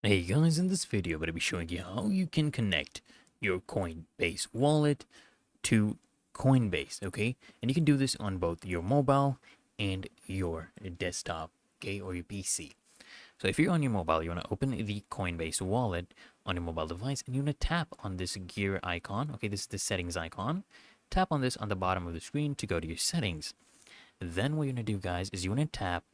Hey guys, in this video I'm going to be showing you how you can connect your Coinbase wallet to Coinbase, okay? And you can do this on both your mobile and your desktop, okay, or your PC. So if you're on your mobile, you want to open the Coinbase wallet on your mobile device and you want to tap on this gear icon, okay? This is the settings icon. Tap on this on the bottom of the screen to go to your settings. Then what you're going to do, guys, is you want to tap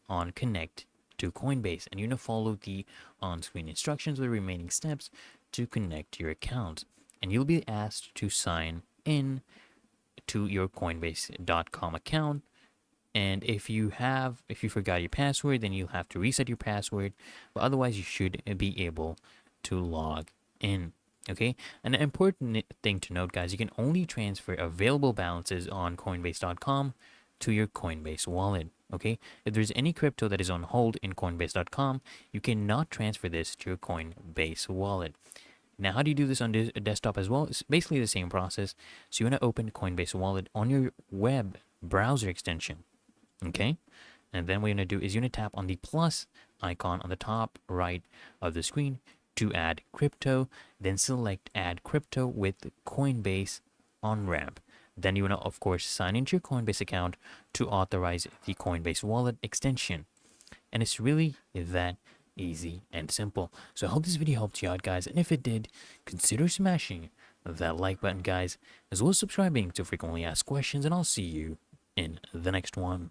on connect to Coinbase and you're going to follow the on-screen instructions with the remaining steps to connect your account. And you'll be asked to sign in to your Coinbase.com account. And if you forgot your password, then you'll have to reset your password. But otherwise, you should be able to log in. Okay, an important thing to note, guys, you can only transfer available balances on Coinbase.com to your Coinbase wallet. Okay, if there's any crypto that is on hold in Coinbase.com, you cannot transfer this to your Coinbase wallet. Now, how do you do this on desktop as well? It's basically the same process. So you want to open Coinbase wallet on your web browser extension. Okay, and then what you're going to do is you're going to tap on the plus icon on the top right of the screen to add crypto, then select add crypto with Coinbase on ramp. Then you want to, of course, sign into your Coinbase account to authorize the Coinbase wallet extension. And it's really that easy and simple. So I hope this video helped you out, guys. And if it did, consider smashing that like button, guys, as well as subscribing to frequently asked questions. And I'll see you in the next one.